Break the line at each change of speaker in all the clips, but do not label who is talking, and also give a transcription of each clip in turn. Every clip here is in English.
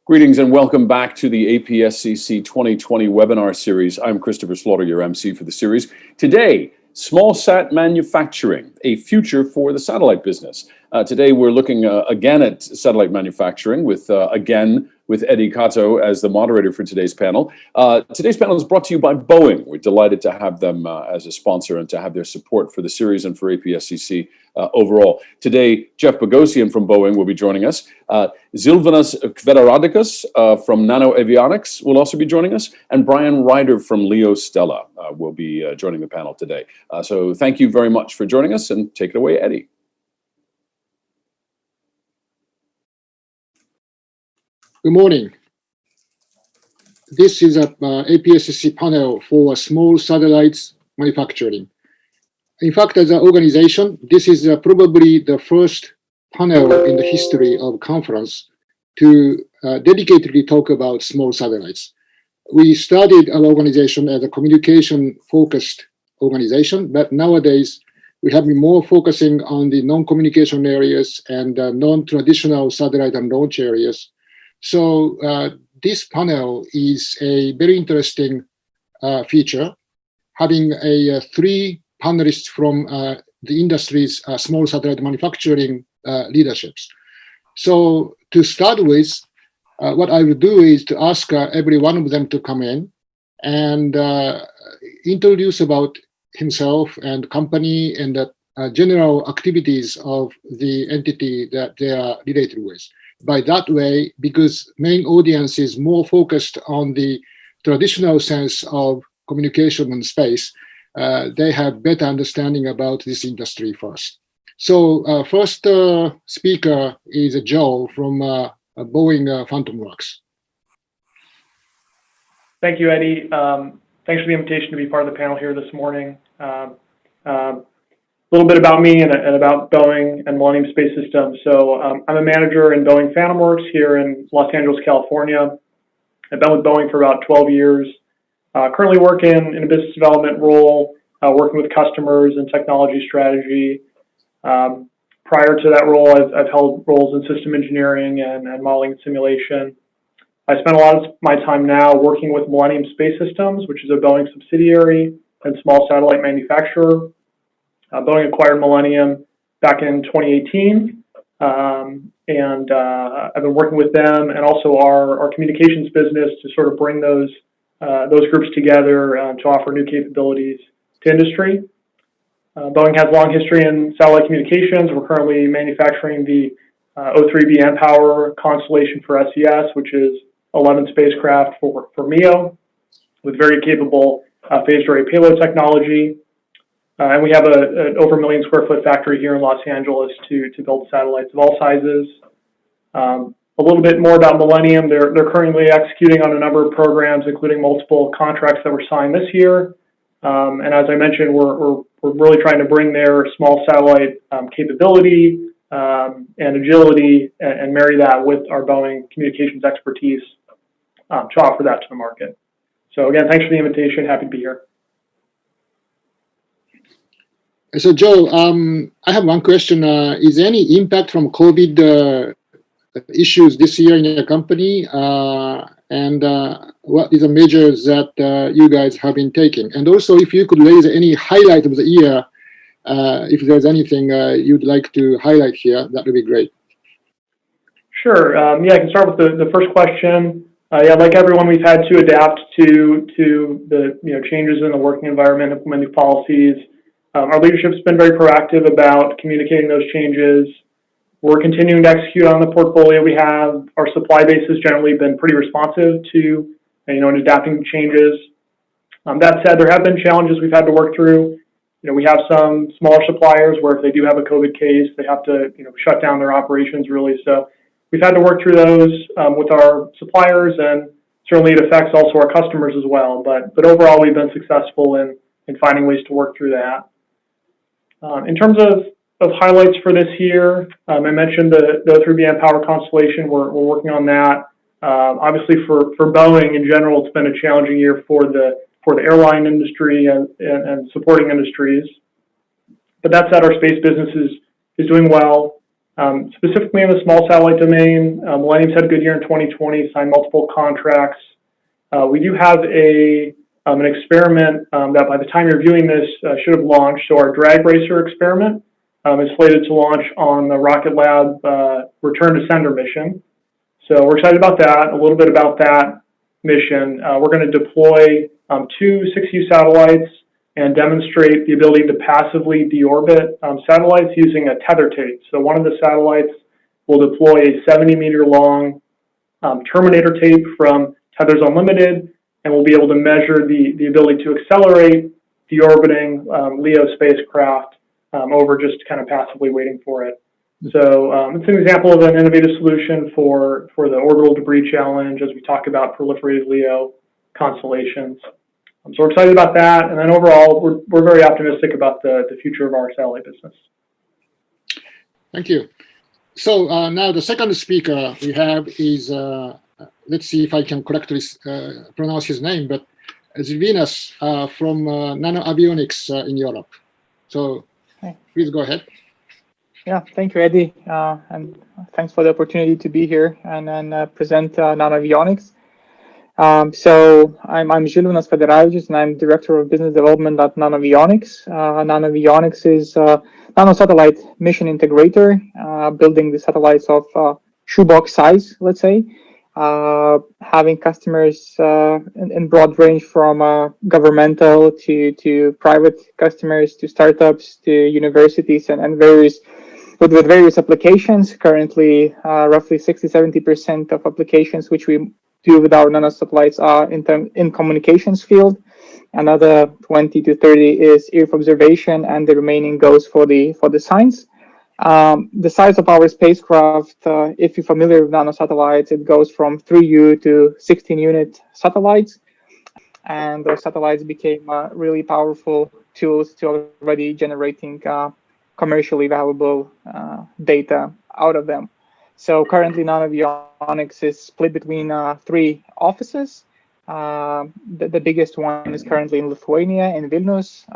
Greetings and welcome back to the APSCC 2020 webinar series. I'm Christopher Slaughter, your MC for the series. Today, Smallsat manufacturing, a future for the satellite business. Today we're looking again at satellite manufacturing with Eddie Kato as the moderator for today's panel. Today's panel is brought to you by Boeing. We're delighted to have them as a sponsor and to have their support for the series and for APSCC overall. Today, Jeff Bogosian from Boeing will be joining us. Zilvanas Kvedaradikas from NanoAvionics will also be joining us, and Brian Ryder from Leo Stella will be joining the panel today. So thank you very much for joining us, and take it away, Eddie.
Good morning. This is a APSCC panel for small satellites manufacturing. In fact, as an organization, this is probably the first panel in the history of conference to dedicatedly talk about small satellites. We started our organization as a communication-focused organization, but nowadays we have been more focusing on the non-communication areas and non-traditional satellite and launch areas. So this panel is a very interesting feature, having three panelists from the industry's small satellite manufacturing leaderships. So to start with, what I will do is to ask every one of them to come in and introduce about himself and company and the general activities of the entity that they are related with. By that way, because main audience is more focused on the traditional sense of communication and space, they have better understanding about this industry first. So first speaker is Joe from Boeing Phantom Works.
Thank you, Eddie. Thanks for the invitation to be part of the panel here this morning. A little bit about me and about Boeing and Millennium Space Systems. So I'm a manager in Boeing Phantom Works here in Los Angeles, California. I've been with Boeing for about 12 years. Currently working in a business development role, working with customers and technology strategy. Prior to that role, I've held roles in system engineering and modeling and simulation. I spend a lot of my time now working with Millennium Space Systems, which is a Boeing subsidiary and small satellite manufacturer. Boeing acquired Millennium back in 2018, and I've been working with them and also our communications business to sort of bring those groups together to offer new capabilities to industry. Boeing has a long history in satellite communications. We're currently manufacturing the O3B mPOWER constellation for SES, which is 11 spacecraft for MEO with very capable phased array payload technology. And we have an over 1 million square foot factory here in Los Angeles to build satellites of all sizes. A little bit more about Millennium. They're currently executing on a number of programs, including multiple contracts that were signed this year. And as I mentioned, we're really trying to bring their small satellite capability and agility and marry that with our Boeing communications expertise to offer that to the market. So again, thanks for the invitation. Happy to be here.
So Joe, I have one question. Is there any impact from COVID issues this year in your company? And what is the measures that you guys have been taking? And also, if you could raise any highlight of the year, if there's anything you'd like to highlight here, that would be great. Sure.
Yeah, I can start with the first question. Yeah, like everyone, we've had to adapt to the changes in the working environment, implement new policies. Our leadership's been very proactive about communicating those changes. We're continuing to execute on the portfolio we have. Our supply base has generally been pretty responsive to, and adapting to changes. That said, there have been challenges we've had to work through. We have some smaller suppliers where if they do have a COVID case, they have to, shut down their operations really. So we've had to work through those with our suppliers, and certainly it affects also our customers as well. But overall, we've been successful in finding ways to work through that. In terms of highlights for this year, I mentioned the O3B mPOWER constellation. We're working on that. Obviously, for Boeing in general, it's been a challenging year for the airline industry and supporting industries. But that said, our space business is doing well. Specifically in the small satellite domain, Millennium's had a good year in 2020, signed multiple contracts. We do have an experiment that by the time you're viewing this should have launched. So our drag racer experiment is slated to launch on the Rocket Lab return to sender mission. So we're excited about that. A little bit about that mission. We're going to deploy 2 6U satellites and demonstrate the ability to passively deorbit satellites using a tether tape. So one of the satellites will deploy a 70-meter long terminator tape from Tethers Unlimited, and we'll be able to measure the ability to accelerate deorbiting LEO spacecraft over just kind of passively waiting for it. So it's an example of an innovative solution for the orbital debris challenge as we talk about proliferated LEO constellations. So we're excited about that, and then overall, we're very optimistic about the future of our satellite business.
Thank you. So now the second speaker we have is, let's see if I can correctly pronounce his name, but it's Venus from NanoAvionics in Europe. So please go ahead.
Yeah, thank you, Eddie, and thanks for the opportunity to be here and then present NanoAvionics. So I'm Gilles Federages, and I'm Director of Business Development at NanoAvionics. NanoAvionics is a nanosatellite mission integrator, building the satellites of shoebox size, let's say, having customers in broad range from governmental to private customers to startups to universities and various with various applications. Currently, roughly 60-70% of applications which we do with our nanosatellites are in communications field. Another 20 to 30 is Earth observation, and the remaining goes for the science. The size of our spacecraft, if you're familiar with nanosatellites, it goes from 3U to 16-unit satellites, and those satellites became really powerful tools to already generating commercially valuable data out of them. So currently, NanoAvionics is split between 3 offices. The biggest one is currently in Lithuania, in Vilnius.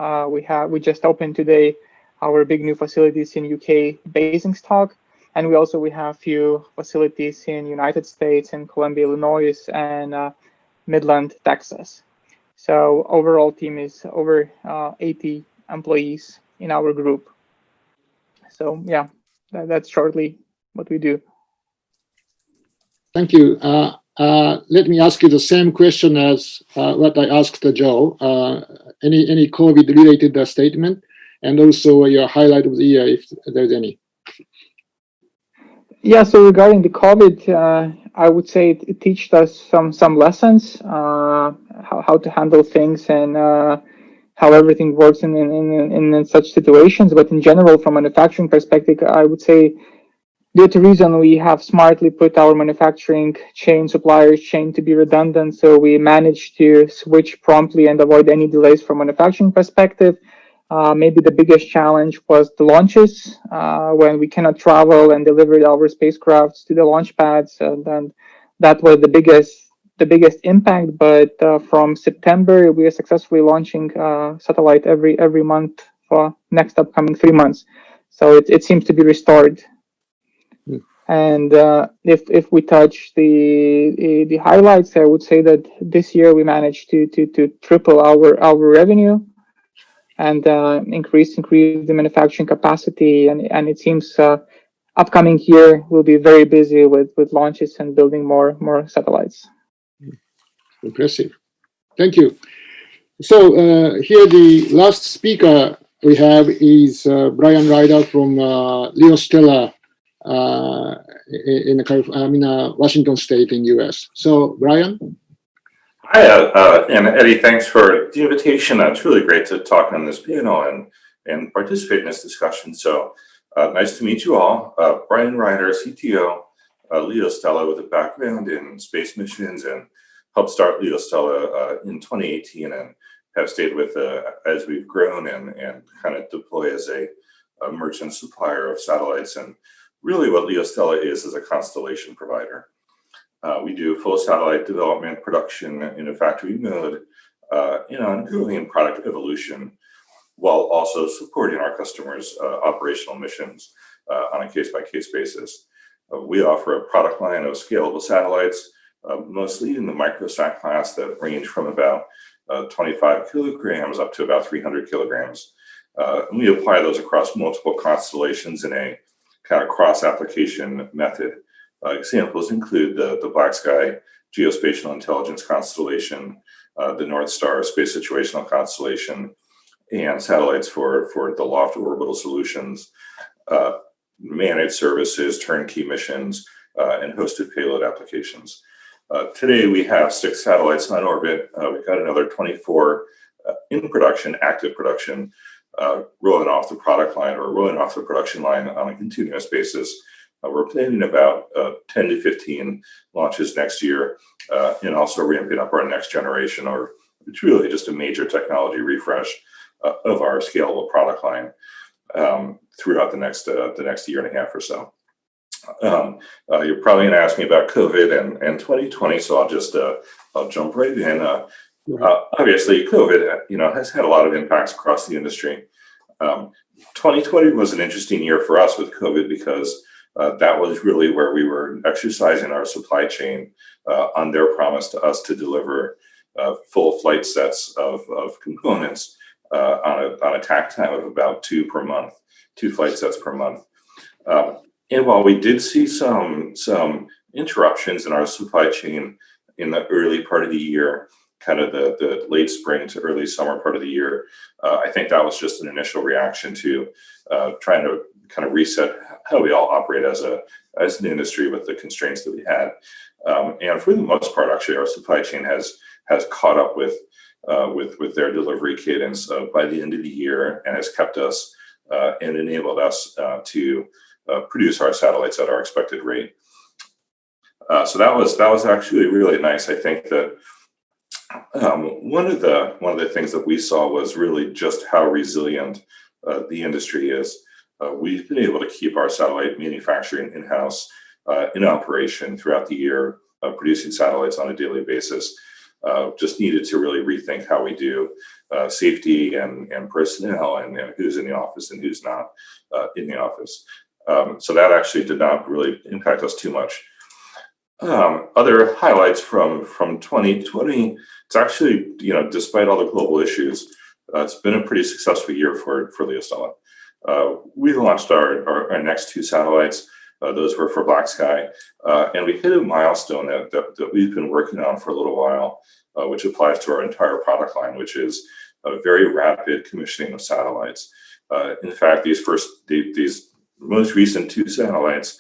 We just opened today our big new facilities in UK, Basingstoke, and we have few facilities in United States, in Columbia, Illinois, and Midland, Texas. So overall team is over 80 employees in our group. So yeah, that's shortly what we do.
Thank you. Let me ask you the same question as what I asked Joe. Any COVID-related statement, and also your highlight of the year, if there's any.
Yeah. So regarding the COVID, I would say it taught us some lessons, how to handle things and how everything works in such situations. But in general, from a manufacturing perspective, I would say, due to reason, we have smartly put our manufacturing suppliers chain to be redundant. So we managed to switch promptly and avoid any delays from a manufacturing perspective. Maybe the biggest challenge was the launches, when we cannot travel and deliver our spacecrafts to the launch pads. And then that was the biggest impact. But from September, we are successfully launching satellite every month for next upcoming 3 months. So it seems to be restored. And if we touch the highlights, I would say that this year we managed to triple our revenue and increase the manufacturing capacity, and it seems upcoming year we'll be very busy with launches and building more satellites.
Impressive. Thank you. So here the last speaker we have is Brian Ryder from LeoStella in Washington State in US. So Brian.
Hi, and Eddie, thanks for the invitation. It's really great to talk on this panel and participate in this discussion. So nice to meet you all. Brian Ryder, CTO, LeoStella, with a background in space missions, and helped start LeoStella in 2018 and have stayed with as we've grown and kind of deploy as a merchant supplier of satellites. And really what LeoStella is a constellation provider. We do full satellite development, production in a factory mode, and really in product evolution, while also supporting our customers' operational missions. on a case-by-case basis. We offer a product line of scalable satellites, mostly in the microsat class that range from about 25 kilograms up to about 300 kilograms. And we apply those across multiple constellations in a kind of cross-application method. Examples include the Black Sky Geospatial Intelligence constellation, the North Star Space Situational constellation, and satellites for the Loft Orbital Solutions, managed services, turnkey missions, and hosted payload applications. Today we have 6 satellites on orbit. We've got another 24 in production, active production, rolling off the product line or rolling off the production line on a continuous basis. We're planning about 10 to 15 launches next year, and also ramping up our next generation, or it's really just a major technology refresh of our scalable product line throughout the next year and a half or so. You're probably going to ask me about COVID and 2020, so I'll jump right in. Obviously, COVID, has had a lot of impacts across the industry. 2020 was an interesting year for us with COVID because that was really where we were exercising our supply chain on their promise to us to deliver full flight sets of components on a tack time of about 2 flight sets per month. And while we did see some interruptions in our supply chain in the early part of the year, kind of the late spring to early summer part of the year, I think that was just an initial reaction to trying to kind of reset how we all operate as an industry with the constraints that we had. And for the most part, actually, our supply chain has caught up with their delivery cadence by the end of the year, and has kept us and enabled us to produce our satellites at our expected rate. So that was actually really nice. I think that one of the things that we saw was really just how resilient the industry is. We've been able to keep our satellite manufacturing in-house in operation throughout the year, producing satellites on a daily basis. Just needed to really rethink how we do safety and personnel and who's in the office and who's not in the office. So that actually did not really impact us too much. Other highlights from 2020, it's actually, despite all the global issues, it's been a pretty successful year for LeoStella. We launched our next 2 satellites. Those were for Black Sky, and we hit a milestone that we've been working on for a little while, which applies to our entire product line, which is a very rapid commissioning of satellites. In fact, these most recent 2 satellites,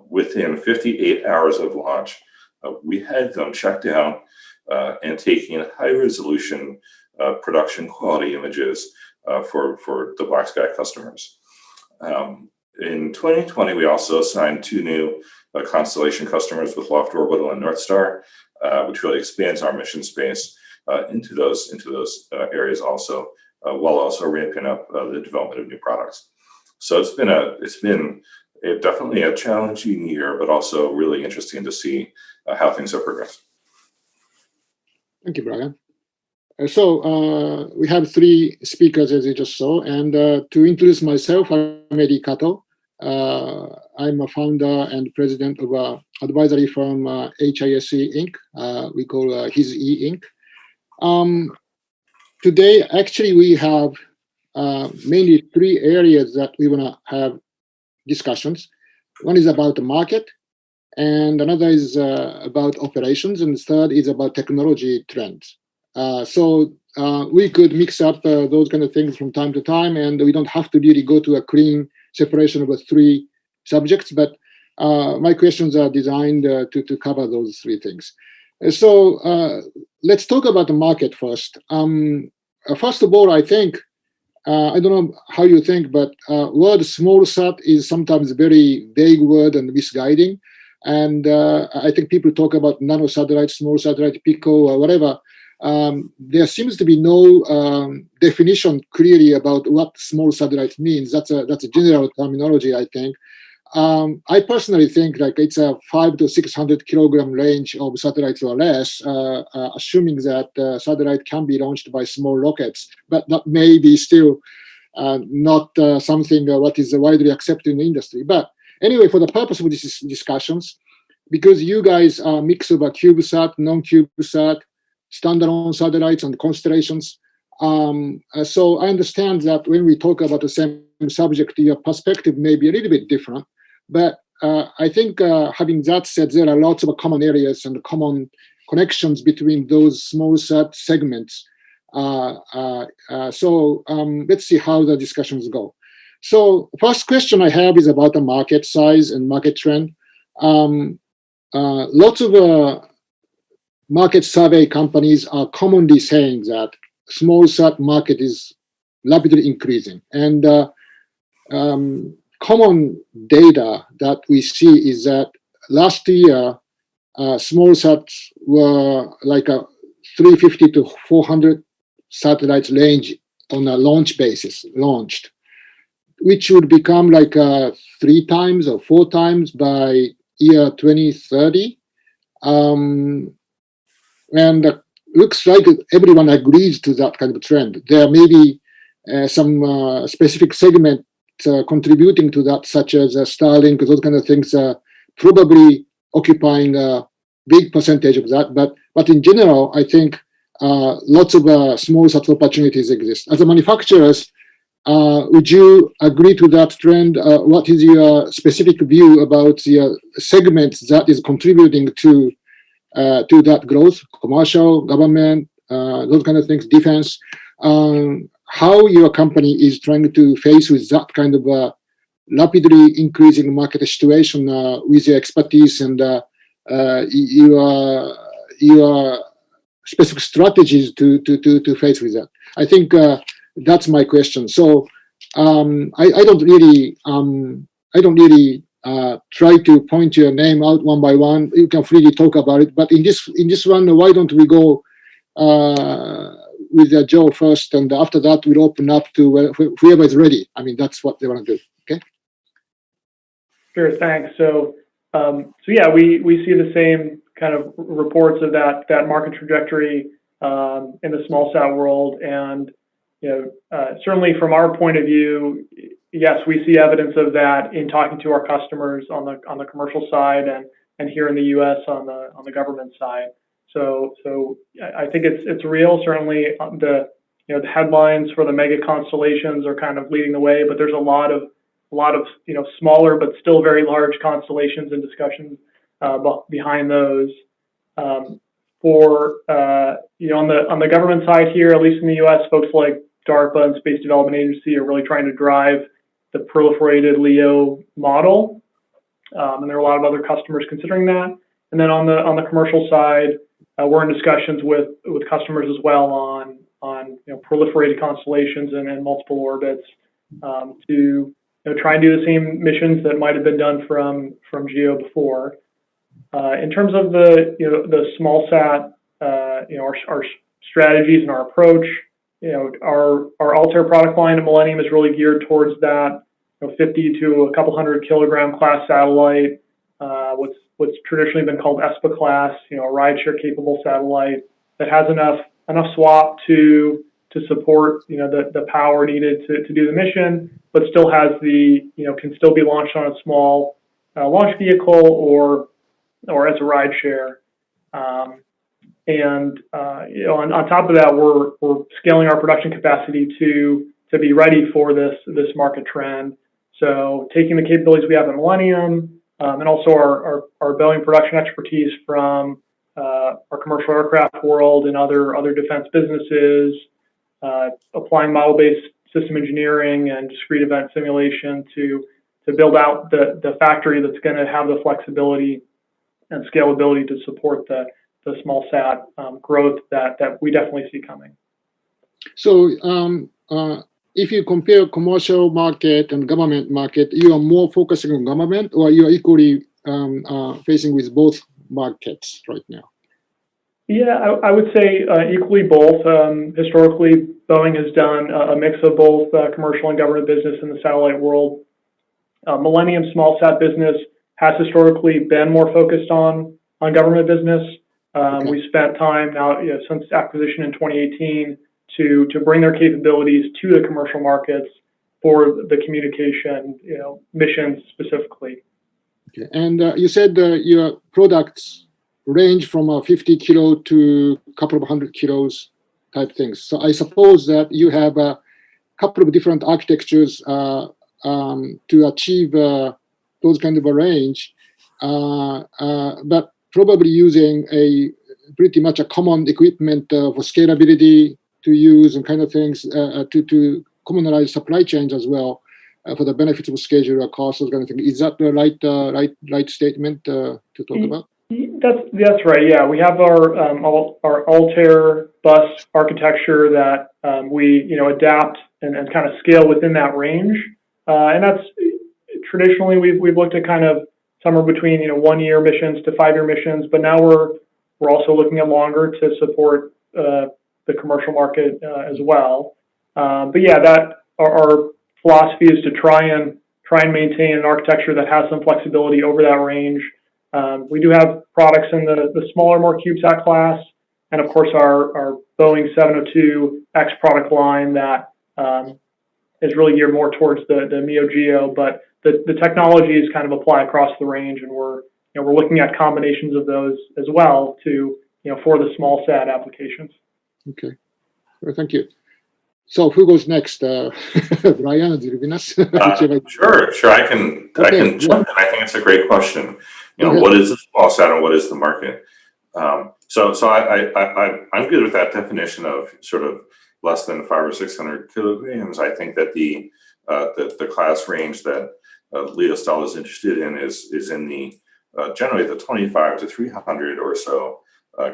within 58 hours of launch, we had them checked out and taking high-resolution production quality images for the Black Sky customers. In 2020, we also signed 2 new constellation customers with Loft Orbital and North Star, which really expands our mission space into those areas also, while also ramping up the development of new products. So it's been definitely a challenging year, but also really interesting to see how things have progressed.
Thank you, Brian. So we have 3 speakers, as you just saw, and to introduce myself, I'm Eddie Kato. I'm a founder and president of an advisory firm, HISE Inc. We call HISE Inc. Today, actually, we have mainly 3 areas that we want to have discussions. One is about the market, and another is about operations, and the third is about technology trends. So we could mix up those kind of things from time to time, and we don't have to really go to a clean separation of the 3 subjects, but my questions are designed to cover those 3 things. So let's talk about the market first. First of all, I think, I don't know how you think, but word Smallsat is sometimes a very vague word and misguiding. And I think people talk about nano satellite, small satellite, pico, or whatever. There seems to be no definition clearly about what small satellite means. That's a general terminology, I think. I personally think like it's a 500 to 600 kilogram range of satellites or less, assuming that satellite can be launched by small rockets, but that may be still not something what is widely accepted in the industry. But anyway, for the purpose of these discussions, because you guys are a mix of a CubeSat, non-CubeSat, standalone satellites and constellations. So I understand that when we talk about the same subject, your perspective may be a little bit different. But I think having that said, there are lots of common areas and common connections between those small sat segments. So let's see how the discussions go. So first question I have is about the market size and market trend. Lots of market survey companies are commonly saying that small sat market is rapidly increasing. And common data that we see is that last year, small sats were like a 350 to 400 satellites range on a launch basis, launched, which would become like 3 times or 4 times by year 2030. And looks like everyone agrees to that kind of trend. There may be some specific segment contributing to that, such as Starlink, those kind of things probably occupying a big percentage of that. But in general, I think lots of small sat opportunities exist. As a manufacturers, would you agree to that trend? What is your specific view about the segment that is contributing to that growth, commercial, government, those kind of things, defense? How your company is trying to face with that kind of rapidly increasing market situation with your expertise and your specific strategies to face with that? I think that's my question. So I don't really try to point your name out one by one. You can freely talk about it. But in this one, why don't we go with Joe first, and after that we'll open up to whoever is ready. I mean, that's what they want to do. Okay.
Sure. Thanks. So yeah, we see the same kind of reports of that market trajectory in the small sat world, and certainly from our point of view, yes, we see evidence of that in talking to our customers on the commercial side and here in the U.S. on the government side. So I think it's real. Certainly the headlines for the mega constellations are kind of leading the way, but there's a lot of smaller but still very large constellations and discussions behind those. On the government side here, at least in the U.S., folks like DARPA and Space Development Agency are really trying to drive the proliferated LEO model, and there are a lot of other customers considering that. And then on the commercial side, we're in discussions with customers as well on proliferated constellations and multiple orbits to try and do the same missions that might have been done from GEO before. In terms of the small sat, our strategies and our approach, our Altair product line at Millennium is really geared towards that 50 to a couple hundred kilogram class satellite, what's traditionally been called ESPA class, a rideshare capable satellite that has enough SWaP to support the power needed to do the mission, but still has can still be launched on a small launch vehicle or as a rideshare. And on top of that, we're scaling our production capacity to be ready for this market trend. So taking the capabilities we have at Millennium and also our Boeing production expertise from our commercial aircraft world and other defense businesses, applying model-based system engineering and discrete event simulation to build out the factory that's going to have the flexibility and scalability to support the small sat growth that we definitely see coming.
So if you compare commercial market and government market, you are more focusing on government, or you are equally facing with both markets right now?
Yeah, I would say equally both. Historically, Boeing has done a mix of both commercial and government business in the satellite world. Millennium small sat business has historically been more focused on government business. Okay. We spent time now since acquisition in 2018 to bring their capabilities to the commercial markets for the communication, missions specifically.
Okay. And you said your products range from 50 kilo to a couple of 100 kilos type things. So I suppose that you have a couple of different architectures to achieve those kind of a range, but probably using a pretty much a common equipment for scalability to use and kind of things to commonalize supply chains as well for the benefits of schedule or cost, those kind of things. Is that the right statement to talk about?
That's right. Yeah, we have our Altair bus architecture that we adapt and kind of scale within that range, and that's traditionally we've looked at kind of somewhere between 1 year missions to 5 year missions, but now we're also looking at longer to support the commercial market as well. But yeah, that our philosophy is to try and maintain an architecture that has some flexibility over that range. We do have products in the smaller, more Cubesat class, and of course our Boeing 702X product line that is really geared more towards the MEO GEO, but the technology is kind of applied across the range, and we're looking at combinations of those as well to for the small sat applications.
Okay, well, thank you. So who goes next? Brian,
Sure. I can jump in. I think it's a great question. What is the small sat and what is the market? So I'm good with that definition of sort of less than 500 or 600 kilograms. I think that the class range that LeoStel is interested in is in the generally the 25 to 300 or so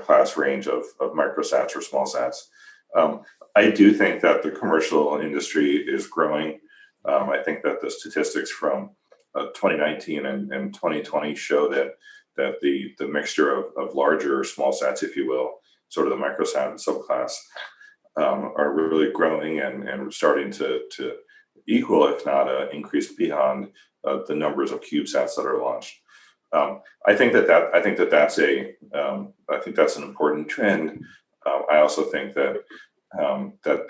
class range of microsats or small sats. I do think that the commercial industry is growing. I think that the statistics from 2019 and 2020 show that the mixture of larger small sats, if you will, sort of the microsat subclass, are really growing and starting to equal, if not increase beyond the numbers of CubeSats that are launched. I think that's an important trend. I also think that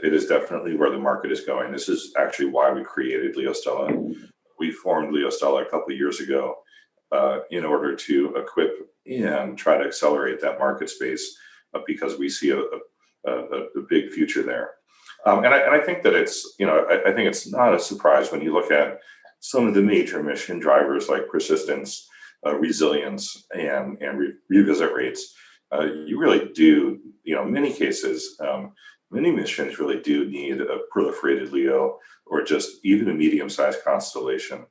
it is definitely where the market is going. This is actually why we created LeoStella. We formed LeoStella a couple of years ago in order to equip and try to accelerate that market space because we see a big future there. And I think that I think it's not a surprise when you look at some of the major mission drivers like persistence, resilience, and revisit rates. You really do, in many cases, many missions really do need a proliferated LEO or just even a medium-sized constellation.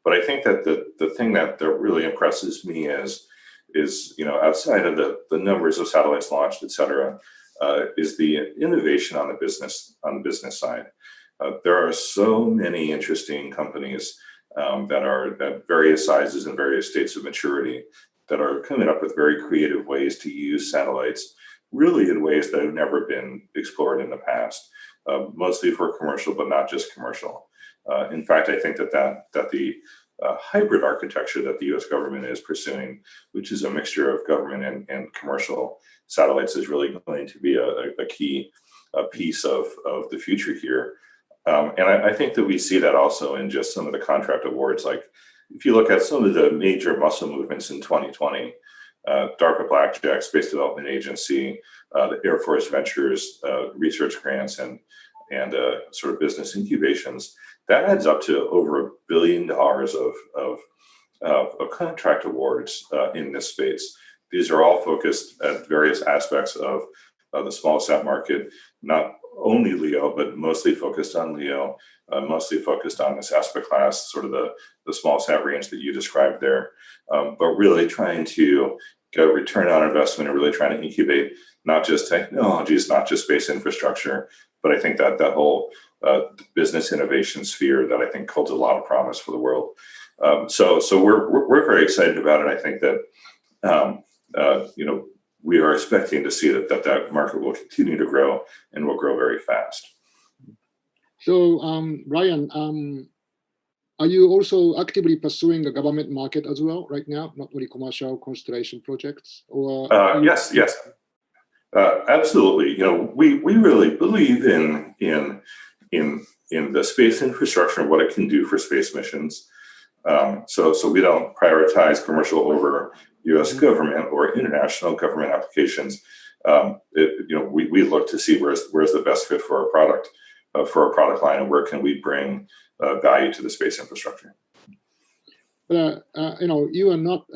But I think that the thing that really impresses me is outside of the numbers of satellites launched, et cetera, is the innovation on the business side. There are so many interesting companies that are at various sizes and various states of maturity that are coming up with very creative ways to use satellites, really in ways that have never been explored in the past, mostly for commercial, but not just commercial. In fact, I think that the hybrid architecture that the U.S. government is pursuing, which is a mixture of government and commercial satellites, is really going to be a key piece of the future here. And I think that we see that also in just some of the contract awards. Like if you look at some of the major muscle movements in 2020, DARPA Blackjack, Space Development Agency, the Air Force Ventures, research grants, and sort of business incubations, that adds up to over $1 billion of contract awards in this space. These are all focused at various aspects of the small sat market, not only LEO, but mostly focused on LEO, mostly focused on this aspect class, sort of the small sat range that you described there, but really trying to get a return on investment and really trying to incubate not just technologies, not just space infrastructure, but I think that whole business innovation sphere that I think holds a lot of promise for the world. So we're very excited about it. I think that we are expecting to see that market will continue to grow and will grow very fast.
So Ryan, are you also actively pursuing the government market as well right now, not only commercial constellation projects? Or
yes, absolutely. We really believe in in the space infrastructure and what it can do for space missions. So we don't prioritize commercial over U.S. government or international government applications. We look to see where's the best fit for our product line, and where can we bring value to the space infrastructure.
You are not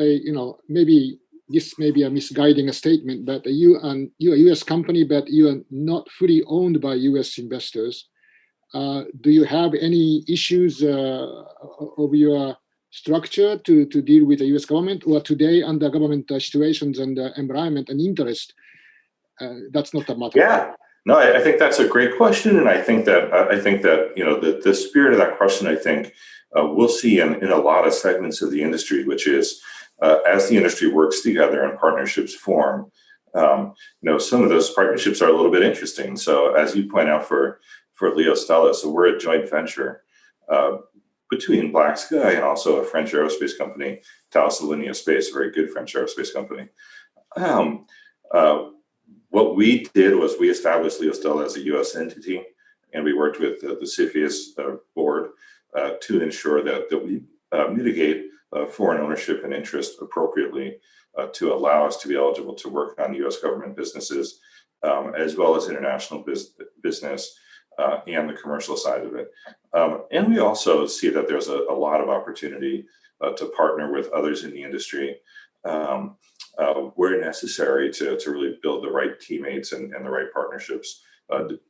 maybe this may be a misguiding statement, but you're a U.S. company, but you are not fully owned by U.S. investors. Do you have any issues of your structure to deal with the U.S. government, or today under government situations and environment and interest? That's not a matter.
Yeah, no, I think that's a great question, and I think that the spirit of that question, I think we'll see in a lot of segments of the industry, which is as the industry works together and partnerships form. Some of those partnerships are a little bit interesting. So as you point out for Leo Stella, so we're a joint venture between Black Sky and also a French aerospace company, Thales Alenia Space, a very good French aerospace company. What we did was we established Leo Stella as a U.S. entity, and we worked with the CFIUS board to ensure that we mitigate foreign ownership and interest appropriately to allow us to be eligible to work on U.S. government businesses, as well as international business and the commercial side of it. And we also see that there's a lot of opportunity to partner with others in the industry where necessary to really build the right teammates and the right partnerships. It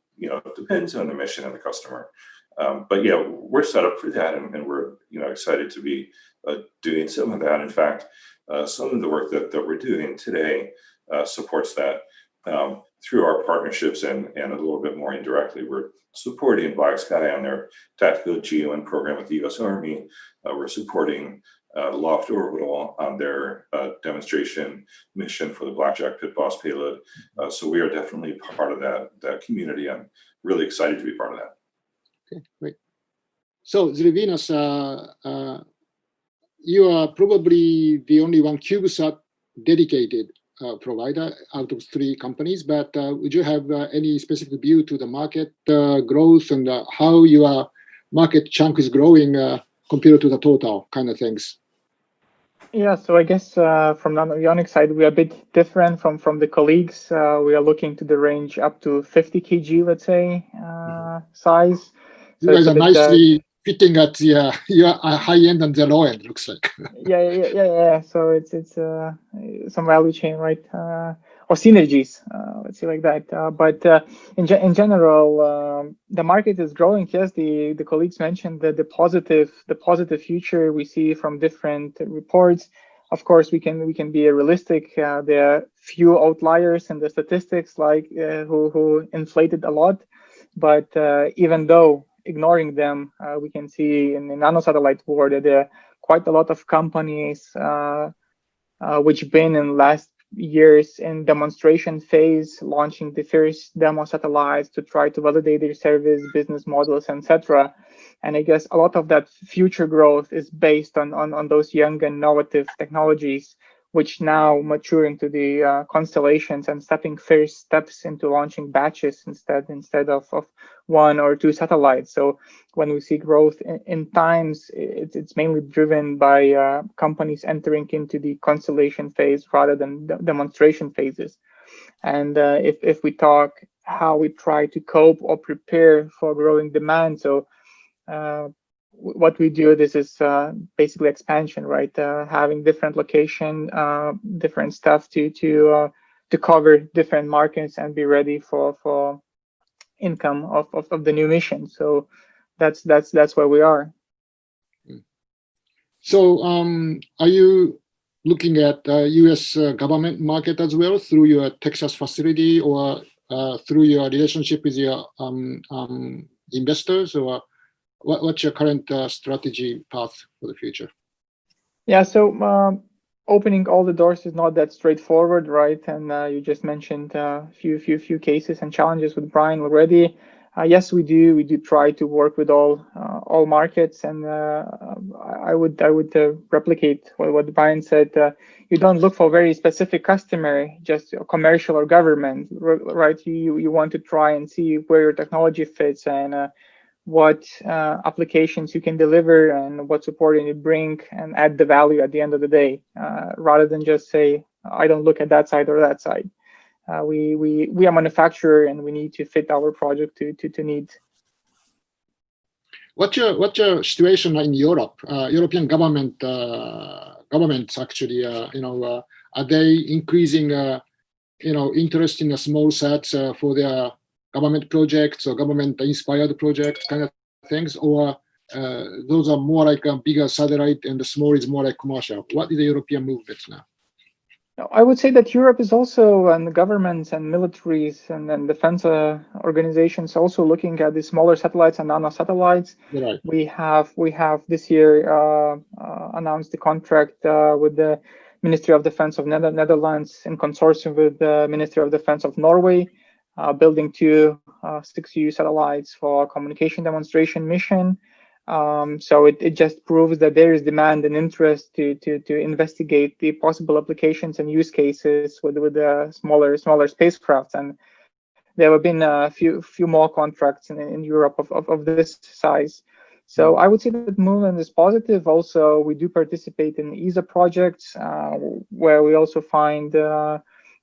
depends on the mission and the customer. But yeah, we're set up for that, and we're excited to be doing some of that. In fact, some of the work that we're doing today supports that through our partnerships, and a little bit more indirectly. We're supporting Black Sky on their tactical GEON program with the U.S. Army. We're supporting Loft Orbital on their demonstration mission for the Blackjack Pit Boss payload. So we are definitely part of that community. I'm really excited to be part of that.
Okay, great. So Zilvinas, you are probably the only one Cubesat dedicated provider out of 3 companies, but would you have any specific view to the market growth and how your market chunk is growing compared to the total kind of things?
Yeah, so I guess from NanoAvionics side, we are a bit different from the colleagues. We are looking to the range up to 50 kg, let's say, size.
So you guys are nicely fitting at your high end and the low end, looks like.
Yeah. So it's some value chain, right? Or synergies, let's say like that. But in general, the market is growing. Yes, the colleagues mentioned the positive future we see from different reports. Of course, we can be realistic. There are few outliers in the statistics, like who inflated a lot. But even though ignoring them, we can see in the nanosatellite world that there are quite a lot of companies which been in last years in demonstration phase, launching the first demo satellites to try to validate their service, business models, etc. And I guess a lot of that future growth is based on those young and innovative technologies, which now mature into the constellations and stepping first steps into launching batches instead of 1 or 2 satellites. So when we see growth in times, it's mainly driven by companies entering into the constellation phase rather than demonstration phases. And if we talk how we try to cope or prepare for growing demand, so what we do, this is basically expansion, right? Having different location, different stuff to cover different markets and be ready for income of the new mission. So that's where we are.
So are you looking at U.S. government market as well through your Texas facility, or through your relationship with your investors, or what's your current strategy path for the future?
Yeah, so opening all the doors is not that straightforward, right? And you just mentioned a few cases and challenges with Brian already. Yes, we do try to work with all markets, and I would replicate what Brian said. You don't look for very specific customer, just commercial or government, right? You want to try and see where your technology fits, and what applications you can deliver and what support you bring and add the value at the end of the day, rather than just say, I don't look at that side or that side. We are a manufacturer and we need to fit our project to need.
What's your situation in Europe? European governments actually, are they increasing, interest in the small sats for their government projects or government-inspired projects kind of things, or those are more like a bigger satellite and the small is more like commercial? What is the European movement now?
I would say that Europe is also, and the governments and militaries and defense organizations also looking at the smaller satellites and nano satellites.
Right.
We have this year announced the contract with the Ministry of Defense of Netherlands in consortium with the Ministry of Defense of Norway, building 2 6U satellites for communication demonstration mission. So it just proves that there is demand and interest to investigate the possible applications and use cases with the smaller spacecrafts, and there have been a few more contracts in Europe of this size. So I would say that the movement is positive. Also, we do participate in ESA projects where we also find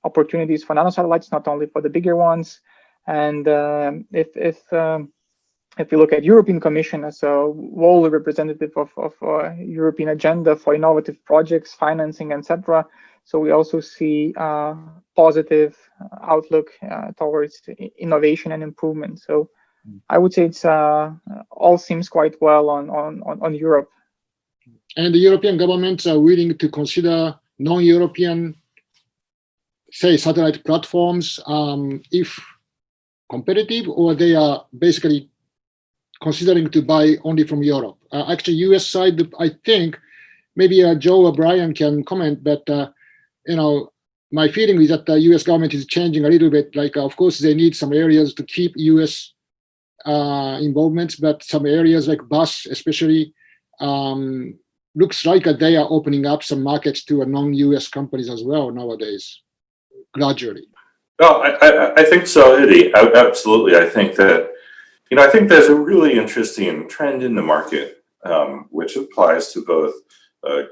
opportunities for nanosatellites, not only for the bigger ones. And if you look at European Commission as a role representative of European agenda for innovative projects, financing, etc., so we also see positive outlook towards innovation and improvement. So I would say it's all seems quite well on Europe.
And the European governments are willing to consider non-European, say, satellite platforms if competitive, or they are basically considering to buy only from Europe. Actually, US side, I think, maybe Joe or Brian can comment, but my feeling is that the US government is changing a little bit. Like, of course, they need some areas to keep US involvement, but some areas like bus, especially, looks like they are opening up some markets to non-US companies as well nowadays, gradually.
No, I think so, Eddie. Absolutely. I think that I think there's a really interesting trend in the market, which applies to both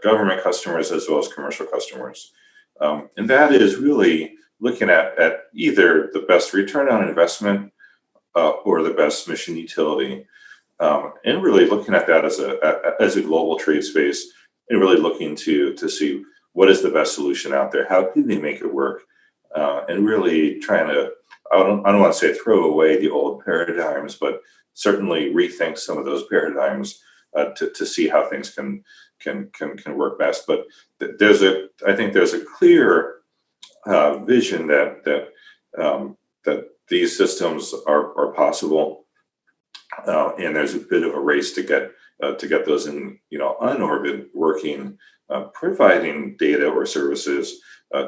government customers as well as commercial customers. And that is really looking at either the best return on investment or the best mission utility, and really looking at that as a global trade space, and really looking to see what is the best solution out there, how can they make it work, and really trying to, I don't want to say throw away the old paradigms, but certainly rethink some of those paradigms to see how things can work best. But I think there's a clear vision that these systems are possible, and there's a bit of a race to get those in on orbit working, providing data or services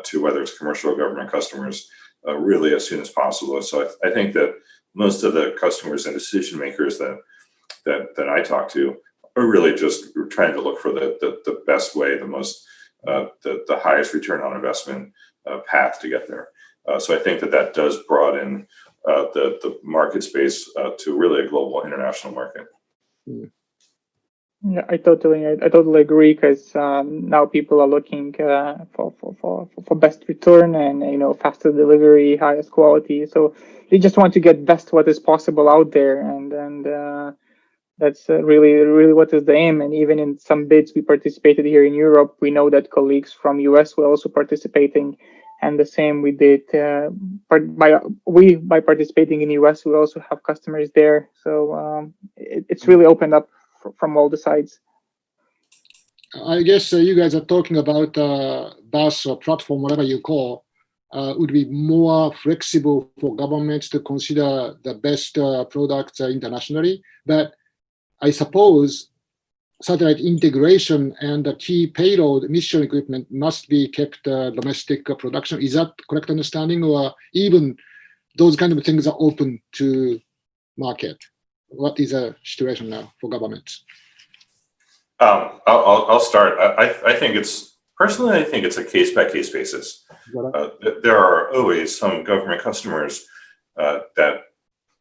to whether it's commercial or government customers really as soon as possible. So I think that most of the customers and decision makers that I talk to are really just trying to look for the best way, the highest return on investment path to get there. So I think that does broaden the market space to really a global international market.
Yeah, I totally agree, because now people are looking for best return and faster delivery, highest quality. So they just want to get best what is possible out there, and that's really what is the aim. And even in some bids we participated here in Europe, we know that colleagues from US were also participating, and the same we did by participating in US, we also have customers there. So it's really opened up from all the sides.
I guess you guys are talking about bus or platform, whatever you call, would be more flexible for governments to consider the best products internationally. But I suppose satellite integration and the key payload mission equipment must be kept domestic production. Is that correct understanding, or even those kind of things are open to market? What is the situation now for governments?
I'll start. I think it's a case-by-case basis. There are always some government customers and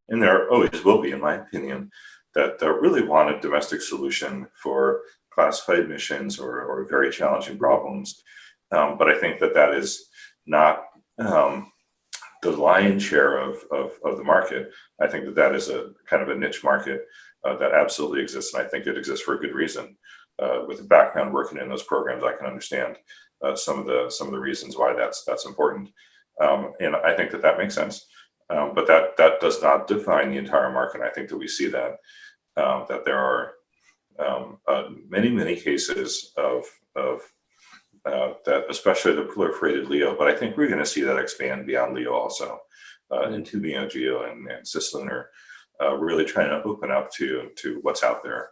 there always will be, in my opinion, that really want a domestic solution for classified missions or very challenging problems. But I think that is not the lion's share of the market. I think that is a kind of a niche market that absolutely exists, and I think it exists for a good reason. With a background working in those programs, I can understand some of the reasons why that's important, and I think that makes sense. But that does not define the entire market. I think that we see that there are many cases of that, especially the proliferated LEO. But I think we're going to see that expand beyond LEO also into MEO, GEO, and cislunar, really trying to open up to what's out there.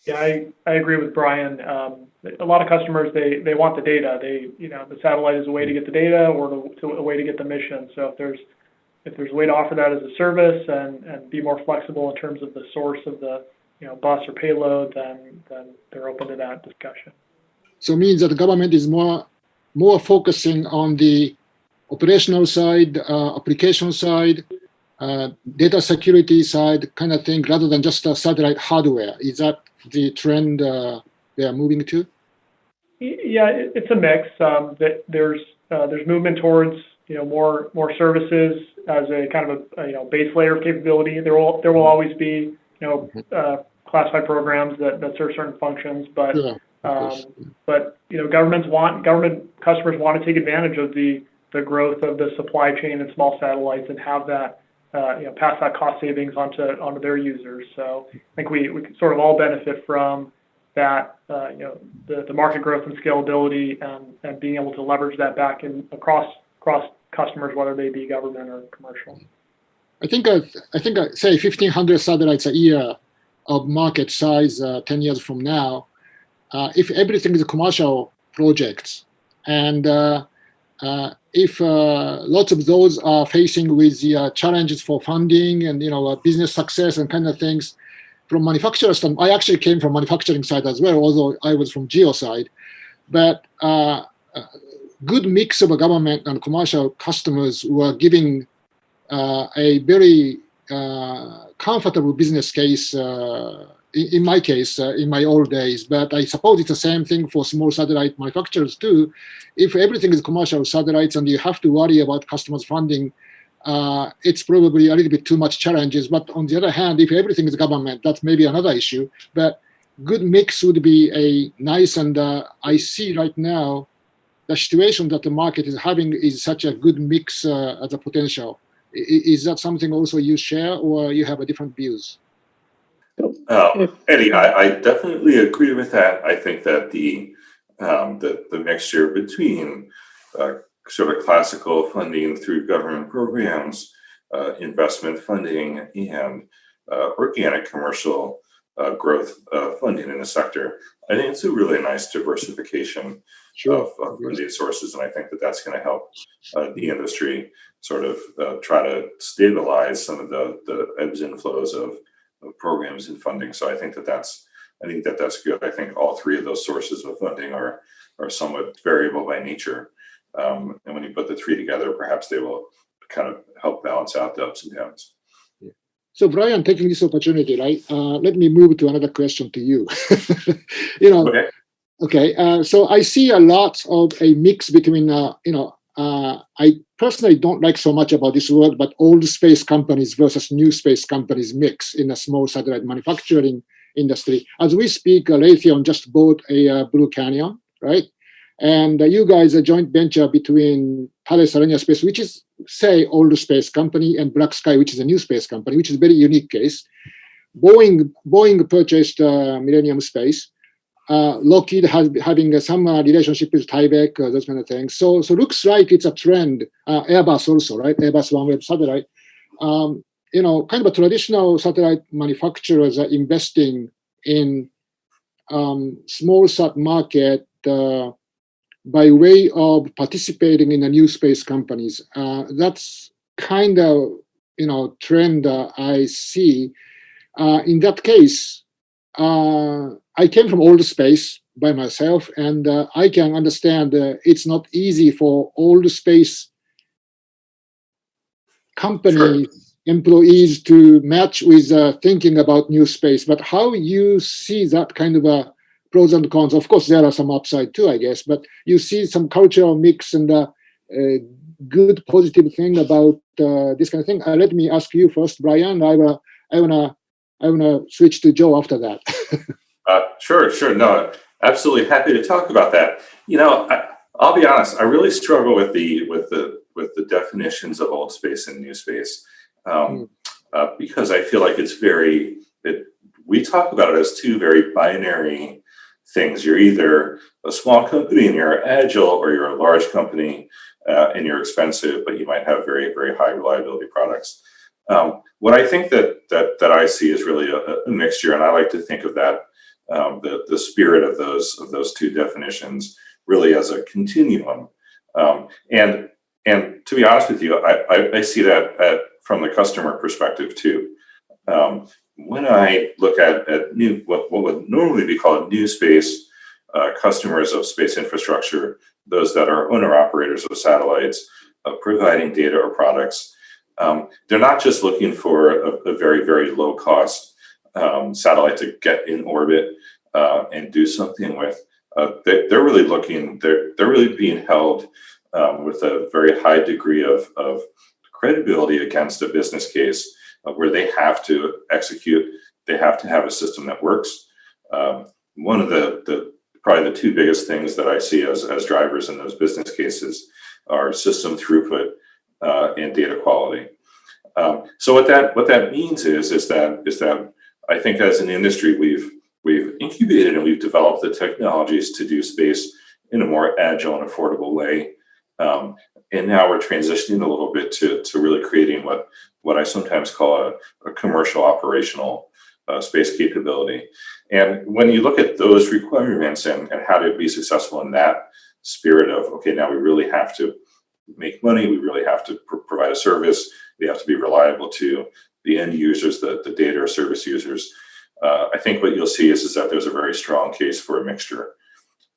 Yeah, I agree with Brian. A lot of customers, they want the data. The satellite is a way to get the data or a way to get the mission. So if there's a way to offer that as a service and be more flexible in terms of the source of the bus or payload, then they're open to that discussion.
So it means that the government is more focusing on the operational side, application side, data security side kind of thing, rather than just satellite hardware. Is that the trend they are moving to?
Yeah, it's a mix. There's movement towards more services as a kind of a base layer of capability. There will always be classified programs that serve certain functions, but government customers want to take advantage of the growth of the supply chain and small satellites and have that pass that cost savings onto their users. So I think we can sort of all benefit from that, the market growth and scalability and being able to leverage that back across customers, whether they be government or commercial.
I think say 1,500 satellites a year of market size 10 years from now. If everything is commercial projects, and if lots of those are facing with the challenges for funding and business success and kind of things, from manufacturers, I actually came from manufacturing side as well, although I was from geo side. But good mix of a government and commercial customers were giving a very comfortable business case, in my case, in my old days. But I suppose it's the same thing for small satellite manufacturers too. If everything is commercial satellites and you have to worry about customers' funding, it's probably a little bit too much challenges. But on the other hand, if everything is government, that's maybe another issue. But good mix would be a nice, and I see right now the situation that the market is having is such a good mix as a potential. Is that something also you share, or you have a different views?
Eddie, I definitely agree with that. I think that the mixture between sort of classical funding through government programs, investment funding, and organic commercial growth funding in the sector, I think it's a really nice diversification of funding sources, and I think that that's going to help the industry sort of try to stabilize some of the ebbs and flows of programs and funding. So I think that's good. I think all three of those sources of funding are somewhat variable by nature, and when you put the three together, perhaps they will kind of help balance out the ups and downs.
So Brian, taking this opportunity, right? Let me move to another question to you. Okay. So I see a lot of a mix between, I personally don't like so much about this word, but old space companies versus new space companies mix in a small satellite manufacturing industry. As we speak, Raytheon just bought a Blue Canyon, right? And you guys, a joint venture between Thales Alenia Space, which is, say, old space company, and Black Sky, which is a new space company, which is a very unique case. Boeing purchased Millennium Space. Lockheed having some relationship with Tyvek, those kind of things. So looks like it's a trend. Airbus also, right? Airbus OneWeb Satellite. Kind of a traditional satellite manufacturers are investing in small sat market by way of participating in the new space companies. That's kind of trend I see. In that case, I came from old space by myself, and I can understand it's not easy for old space companies employees to match with thinking about new space. But how you see that kind of a pros and cons? Of course, there are some upside too, I guess. But you see some cultural mix and good positive thing about this kind of thing. Let me ask you first, Brian. I wanna switch to Joe after that.
Sure. No, absolutely happy to talk about that. I'll be honest. I really struggle with the definitions of old space and new space because I feel like we talk about it as two very binary things. You're either a small company and you're agile, or you're a large company and you're expensive, but you might have very, very high reliability products. What I think that I see is really a mixture, and I like to think of that the spirit of those two definitions really as a continuum. And to be honest with you, I see that from the customer perspective too. When I look at new, what would normally be called new space customers of space infrastructure, those that are owner-operators of satellites, providing data or products, they're not just looking for a very, very low-cost satellite to get in orbit and do something with. They're really being held with a very high degree of credibility against a business case where they have to execute. They have to have a system that works. One of probably the two biggest things that I see as drivers in those business cases are system throughput and data quality. So what that means is that I think as an industry we've incubated and we've developed the technologies to do space in a more agile and affordable way. And now we're transitioning a little bit to really creating what I sometimes call a commercial operational space capability. And when you look at those requirements and how to be successful in that spirit of, okay, now we really have to make money, we really have to provide a service, we have to be reliable to the end users, the data or service users. I think what you'll see is that there's a very strong case for a mixture,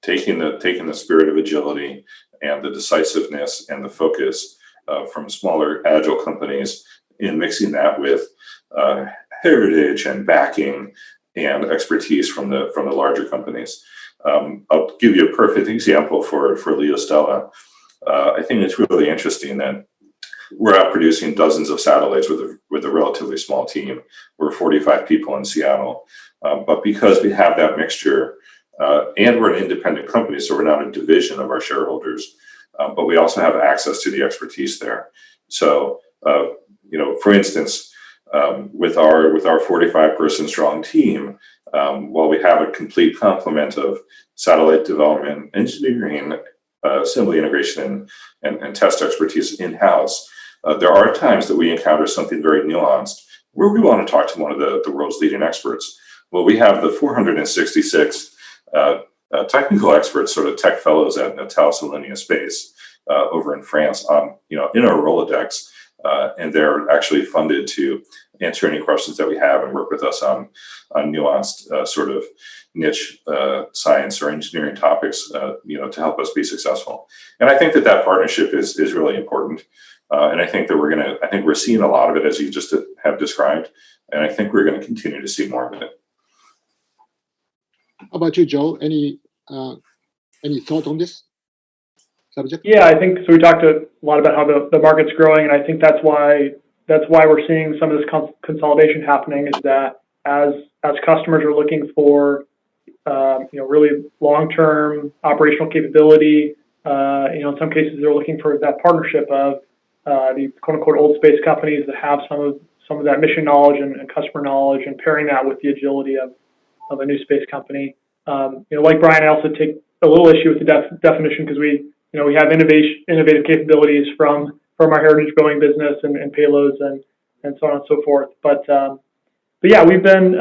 taking the spirit of agility and the decisiveness and the focus from smaller agile companies, and mixing that with heritage and backing and expertise from the larger companies. I'll give you a perfect example for Leo Stella. I think it's really interesting that we're out producing dozens of satellites with a relatively small team. We're 45 people in Seattle, but because we have that mixture, and we're an independent company, so we're not a division of our shareholders, but we also have access to the expertise there. So, for instance, with our 45-person strong team, while we have a complete complement of satellite development, engineering, assembly integration, and test expertise in-house, there are times that we encounter something very nuanced where we want to talk to one of the world's leading experts. Well, we have the 466 technical experts, sort of tech fellows at Thales Alenia Space over in France, in our Rolodex, and they're actually funded to answer any questions that we have and work with us on nuanced sort of niche science or engineering topics, to help us be successful. And I think that partnership is really important. And I think that I think we're seeing a lot of it, as you just have described, and I think we're going to continue to see more of it.
How about you, Joe? Any thought on this subject?
Yeah, I think so. We talked a lot about how the market's growing, and I think that's why we're seeing some of this consolidation happening. Is that as customers are looking for really long-term operational capability, in some cases they're looking for that partnership of the quote-unquote old space companies that have some of that mission knowledge and customer knowledge, and pairing that with the agility of a new space company. Like Brian, I also take a little issue with the definition, because we have innovative capabilities from our heritage Boeing business and payloads and so on and so forth. But yeah, we've been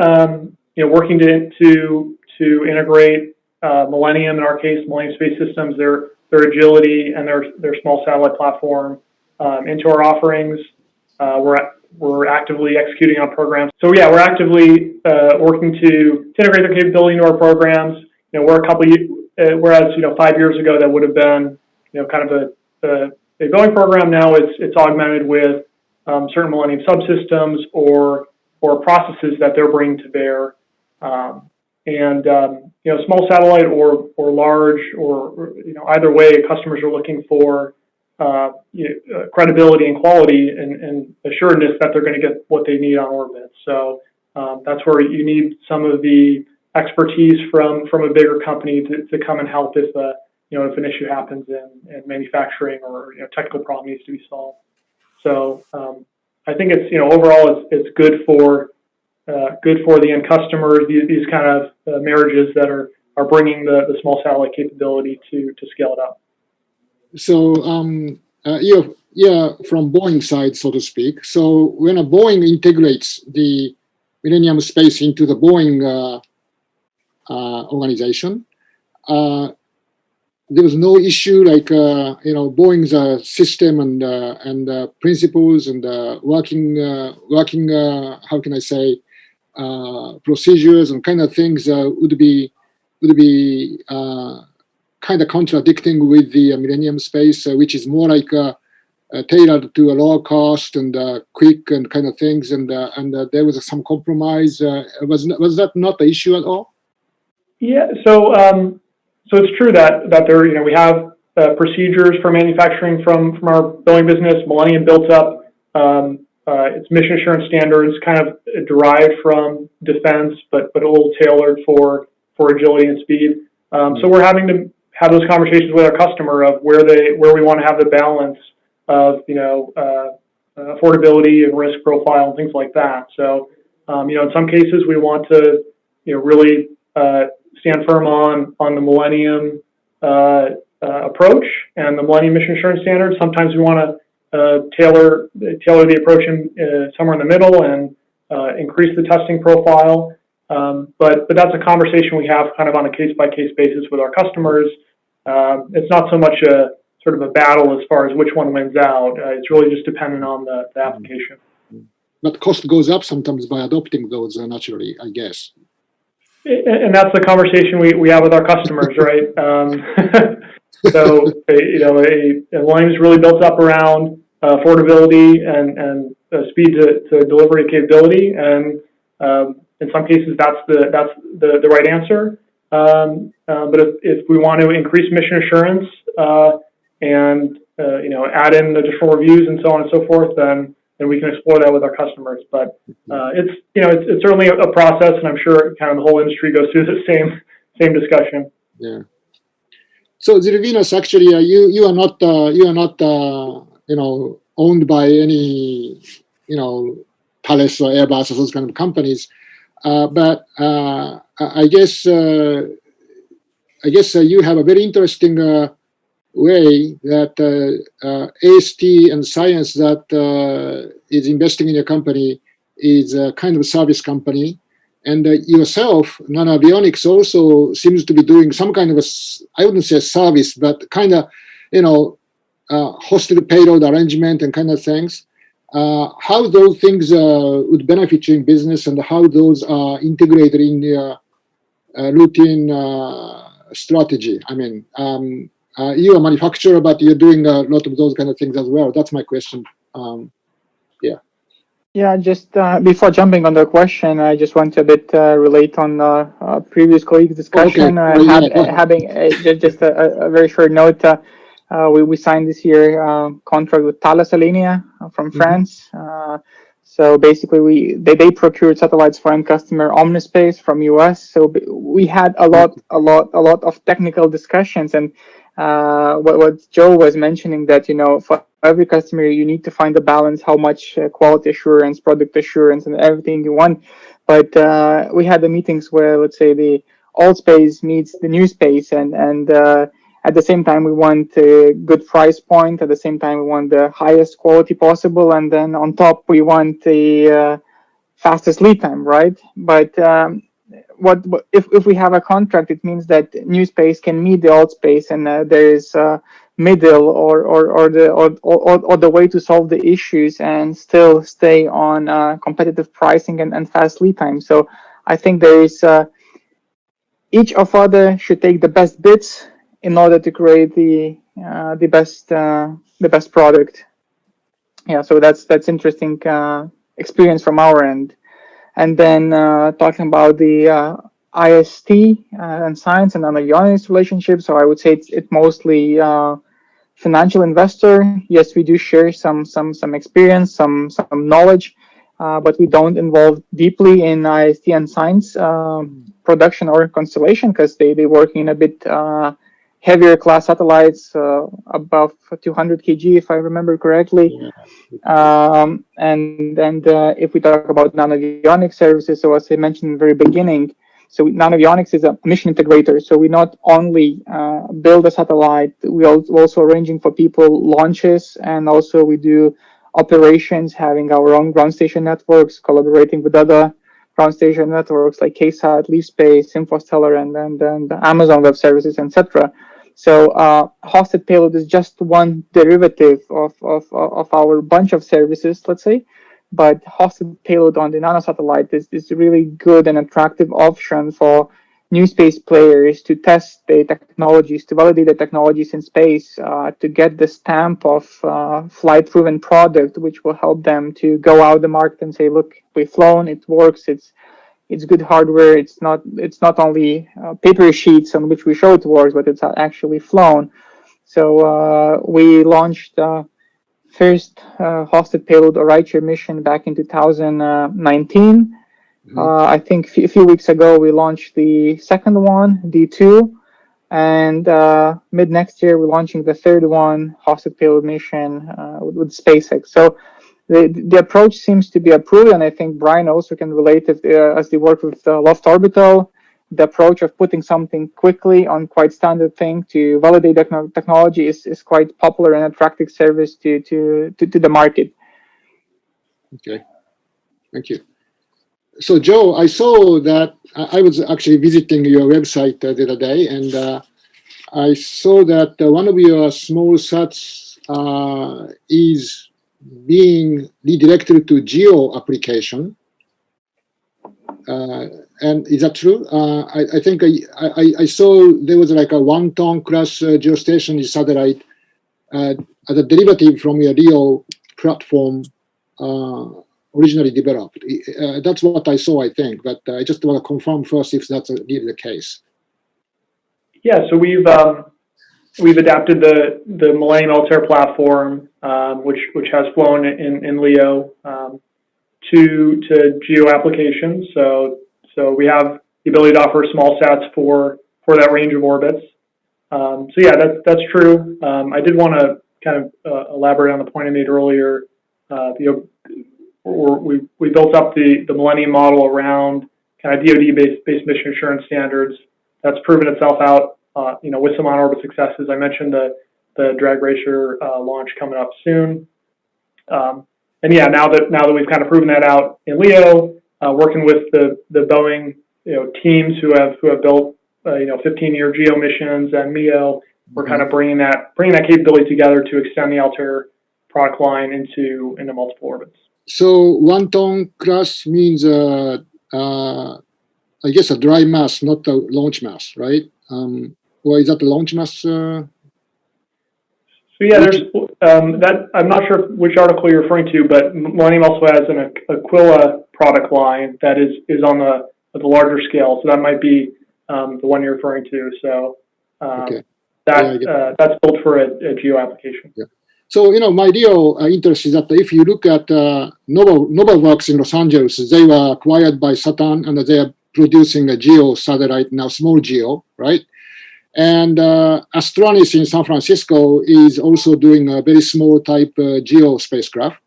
working to integrate Millennium, in our case, Millennium Space Systems, their agility and their small satellite platform into our offerings. We're actively executing on programs. So yeah, we're actively working to integrate their capability into our programs. We're a couple whereas 5 years ago that would have been kind of a Boeing program. Now it's augmented with certain Millennium subsystems or processes that they're bringing to bear. Small satellite or large or either way, customers are looking for credibility and quality and assuredness that they're going to get what they need on orbit. So that's where you need some of the expertise from a bigger company to come and help if an issue happens in manufacturing or technical problem needs to be solved. So I think it's overall it's good for the end customers. These kind of marriages that are bringing the small satellite capability to scale it up.
So from Boeing side, so to speak. So when a Boeing integrates the Millennium space into the Boeing organization, there was no issue like Boeing's system and principles and working how can I say procedures and kind of things would be kind of contradicting with the Millennium space, which is more like tailored to a lower cost and quick and kind of things, and there was some compromise. Was that not the issue at all?
Yeah, so it's true that there we have procedures for manufacturing from our Boeing business. Millennium built up its mission assurance standards, kind of derived from defense, but a little tailored for agility and speed. So we're having to have those conversations with our customer of where we want to have the balance of affordability and risk profile and things like that. So in some cases we want to really stand firm on the Millennium approach and the Millennium mission assurance standards. Sometimes we want to tailor the approach somewhere in the middle and increase the testing profile. But that's a conversation we have kind of on a case-by-case basis with our customers. It's not so much a sort of a battle as far as which one wins out. It's really just dependent on the application.
But cost goes up sometimes by adopting those naturally, I guess.
And that's the conversation we have with our customers, right? So Millennium is really built up around affordability and speed to delivery capability, and in some cases that's the right answer. But if we want to increase mission assurance and add in additional reviews and so on and so forth, then we can explore that with our customers. But it's certainly a process, and I'm sure kind of the whole industry goes through the same discussion.
Yeah. So Zilvinos, actually, you are not owned by any Thales or Airbus or those kind of companies, but I guess you have a very interesting way that AST and science that is investing in your company is a kind of a service company, and yourself, NanoAvionics, also seems to be doing some kind of I wouldn't say a service, but kind of hosted payload arrangement and kind of things. How those things would benefit you in business, and how those are integrated in your routine strategy. I mean, you're a manufacturer, but you're doing a lot of those kind of things as well. That's my question.
Yeah, just before jumping on the question, I just want to a bit relate on previous colleagues' discussion.
Okay.
Having just a very short note, we signed this year contract with Thales Alenia from France. So basically, they procured satellites for end customer Omnispace from US. So we had a lot of technical discussions, and what Joe was mentioning, that for every customer you need to find the balance, how much quality assurance, product assurance, and everything you want. But we had the meetings where, let's say, the old space meets the new space, and at the same time we want a good price point. At the same time we want the highest quality possible, and then on top we want the fastest lead time, right? But if we have a contract, it means that new space can meet the old space, and there is middle or the way to solve the issues and still stay on competitive pricing and fast lead time. So I think there is each of other should take the best bits in order to create the best product. yeah, so that's interesting experience from our end. And then talking about the IST and science and NanoAvionics relationship. So I would say it's mostly financial investor. Yes, we do share some experience, some knowledge, but we don't involve deeply in IST and science production or constellation because they work in a bit heavier class satellites above 200 kg, if I remember correctly. And if we talk about NanoAvionics services, so as I mentioned in the very beginning, so NanoAvionics is a mission integrator. So we not only build a satellite, we also arranging for people launches, and also we do operations, having our own ground station networks, collaborating with other ground station networks like Ksat, LeafSpace, Infostellar, and Amazon Web Services, etc. So hosted payload is just one derivative of our bunch of services, let's say. But hosted payload on the nanosatellite is a really good and attractive option for new space players to test the technologies, to validate the technologies in space, to get the stamp of flight-proven product, which will help them to go out the market and say, look, we've flown, it works, it's good hardware. It's not only paper sheets on which we show it works, but it's actually flown. So we launched first hosted payload or rideshare mission back in 2019. I think a few weeks ago we launched the second one, D2, and mid next year we're launching the third one, hosted payload mission with SpaceX. So the approach seems to be approved, and I think Brian also can relate as they work with Loft Orbital. The approach of putting something quickly on quite standard thing to validate technology is quite popular and attractive service to the market.
Okay, thank you. So Joe, I saw that I was actually visiting your website the other day, and I saw that one of your small sats is being redirected to geo application. And is that true? I think I saw there was like a 1-ton class geostationary satellite as a derivative from your LEO platform originally developed. That's what I saw, I think, but I just want to confirm first if that's really the case.
Yeah, so we've adapted the Millennium Altair platform, which has flown in LEO, to geo applications. So we have the ability to offer small sats for that range of orbits. So yeah, that's true. I did want to kind of elaborate on the point I made earlier. We built up the Millennium model around kind of DoD-based mission assurance standards. That's proven itself out, with some on-orbit successes. I mentioned the drag racer launch coming up soon. And yeah, now that we've kind of proven that out in LEO, working with the Boeing teams who have built 15-year GEO missions and MEO, we're kind of bringing that capability together to extend the Altair product line into multiple orbits.
So 1-ton class means I guess a dry mass, not a launch mass, right? Or is that the launch mass?
So yeah, there's that. I'm not sure which article you're referring to, but Millennium also has an Aquila product line that is on the larger scale. So that might be the one you're referring to. So
okay.
That's built for a geo application.
Yeah. So my real interest is that if you look at Novaworks in Los Angeles, they were acquired by Saturn, and they are producing a geo satellite now, small geo, right? And Astronis in San Francisco is also doing a very small type geo spacecraft.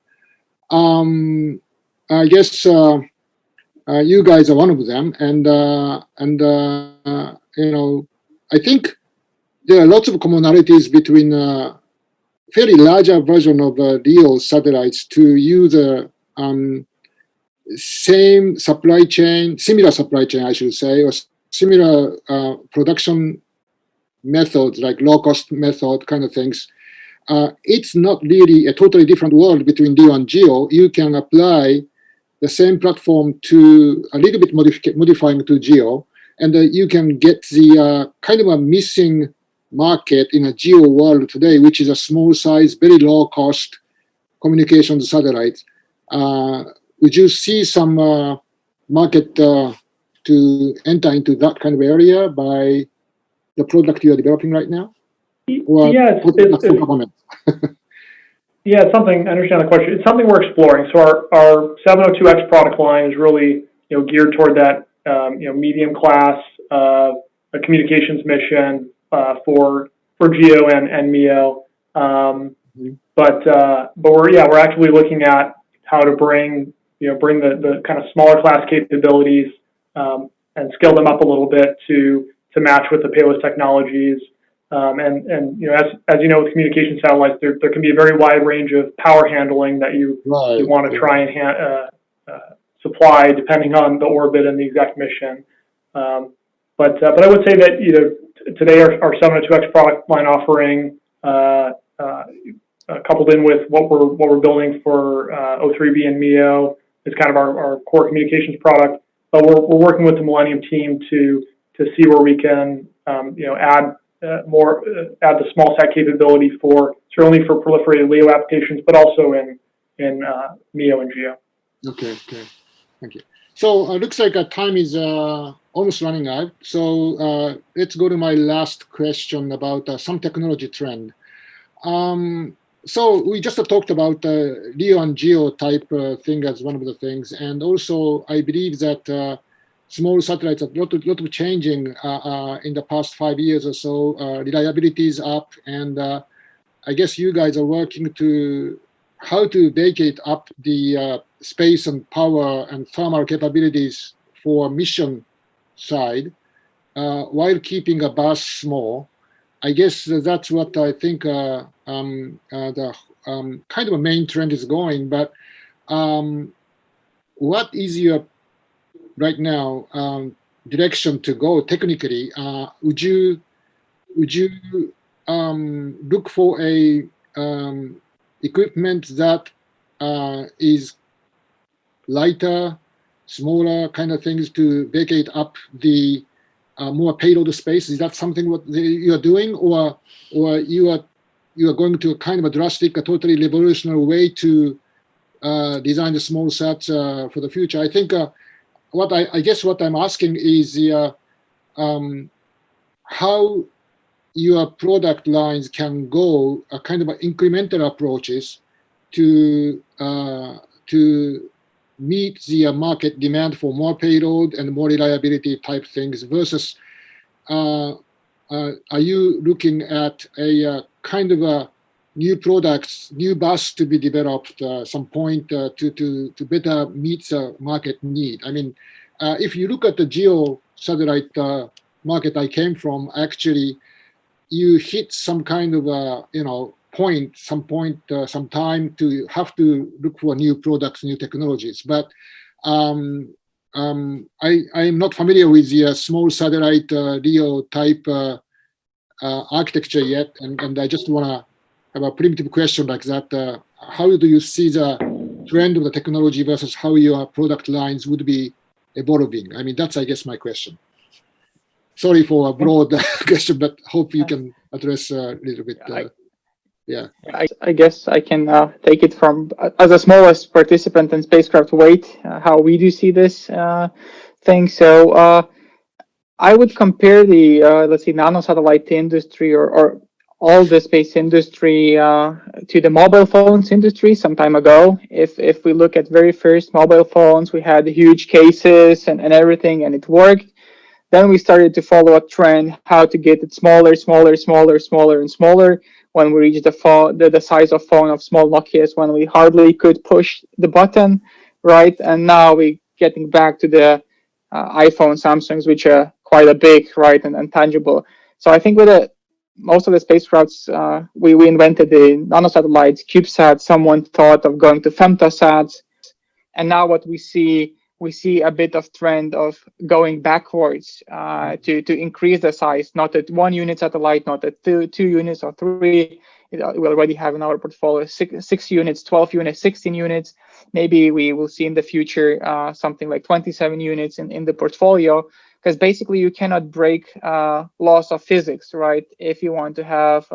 I guess you guys are one of them, and I think there are lots of commonalities between fairly larger version of LEO satellites to use a similar supply chain, I should say, or similar production methods, like low-cost method kind of things. It's not really a totally different world between LEO and GEO. You can apply the same platform to a little bit modifying to GEO, and you can get the kind of a missing market in a GEO world today, which is a small size, very low cost communications satellites. Would you see some market to enter into that kind of area by the product you are developing right now? Or
Yeah, yeah, it's something. I understand the question. It's something we're exploring. So our 702X product line is really geared toward that medium class a communications mission for GEO and MEO. But we're actually looking at how to bring the kind of smaller class capabilities and scale them up a little bit to match with the payload technologies. And as you know, with communication satellites, there can be a very wide range of power handling that you want to try and supply depending on the orbit and the exact mission. But I would say that today our 702X product line offering coupled in with what we're building for O3B and MEO is kind of our core communications product. But we're working with the Millennium team to see where we can add the Smallsat capability certainly for proliferated LEO applications, but also in MEO and GEO.
Okay, thank you. So looks like our time is almost running out. So let's go to my last question about some technology trend. So we just talked about LEO and GEO type thing as one of the things, and also I believe that small satellites have a lot of changing in the past 5 years or so. Reliability is up, and I guess you guys are working to how to vacate up the space and power and thermal capabilities for mission side while keeping a bus small. I guess that's what I think the kind of a main trend is going. But what is your right now direction to go technically? Would you look for a equipment that is lighter, smaller kind of things to vacate up the more payload space? Is that something what you are doing, or you are going to a kind of a drastic, a totally revolutionary way to design the small sats for the future? I think I guess what I'm asking is how your product lines can go a kind of incremental approaches to meet the market demand for more payload and more reliability type things versus are you looking at a kind of a new products, new bus to be developed some point to better meet the market need? I mean, if you look at the GEO satellite market I came from, actually, you hit some kind of some time to have to look for new products, new technologies. But I am not familiar with the small satellite LEO type architecture yet, and I just want to have a primitive question like that. How do you see the trend of the technology versus how your product lines would be evolving? I mean, that's, I guess, my question. Sorry for a broad question, but hope you can address a little bit. Yeah.
I guess I can take it from, as the smallest participant in spacecraft weight, how we do see this thing. So I would compare the, let's say, nanosatellite industry or all the space industry to the mobile phones industry some time ago. If we look at very first mobile phones, we had huge cases and everything, and it worked. Then we started to follow a trend, how to get it smaller, and smaller. When we reached the size of phone of small Nokias, when we hardly could push the button, right? And now we're getting back to the iPhone, Samsungs, which are quite a big, right, and tangible. So I think with most of the spacecrafts, we invented the nanosatellites, Cubesat. Someone thought of going to femtosats, and now what we see a bit of trend of going backwards to increase the size, not at 1 unit satellite, not at 2 units or 3. We already have in our portfolio 6 units, 12 units, 16 units. Maybe we will see in the future something like 27 units in the portfolio, because basically you cannot break laws of physics, right? If you want to have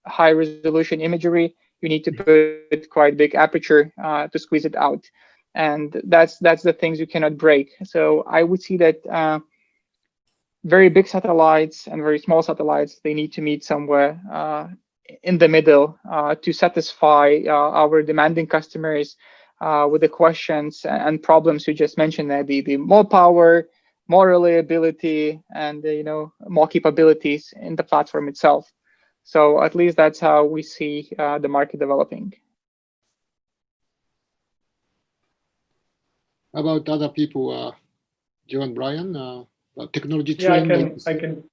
high resolution imagery, you need to put quite big aperture to squeeze it out. And that's the things you cannot break. So I would see that very big satellites and very small satellites, they need to meet somewhere in the middle to satisfy our demanding customers with the questions and problems you just mentioned, the more power, more reliability, and more capabilities in the platform itself. So at least that's how we see the market developing.
How about other people, Joe and Brian? Technology
trend?
Yeah,
I can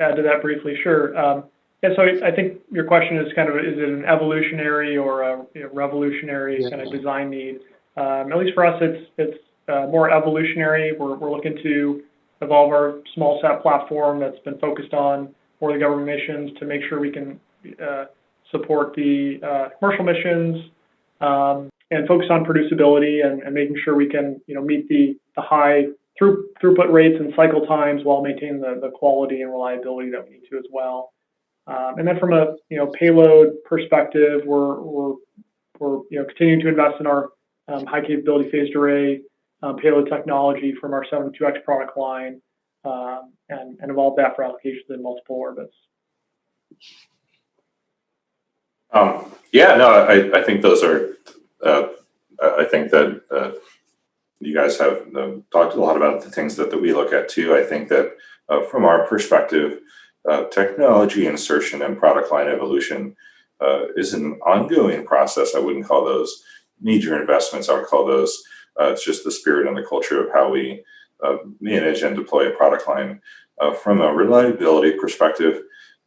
add to that briefly. Sure. Yeah, so I think your question is kind of, is it an evolutionary or a revolutionary kind of design need? At least for us, it's more evolutionary. We're looking to evolve our Smallsat platform that's been focused on more of the government missions to make sure we can support the commercial missions and focus on producibility and making sure we can meet the high throughput rates and cycle times while maintaining the quality and reliability that we need to as well. And then from a payload perspective, we're continuing to invest in our high capability phased array payload technology from our 72X product line and evolve that for applications in multiple orbits.
Yeah, no, I think those are. I think that you guys have talked a lot about the things that we look at too. I think that from our perspective, technology insertion and product line evolution is an ongoing process. I wouldn't call those major investments. I would call those it's just the spirit and the culture of how we manage and deploy a product line. From a reliability perspective,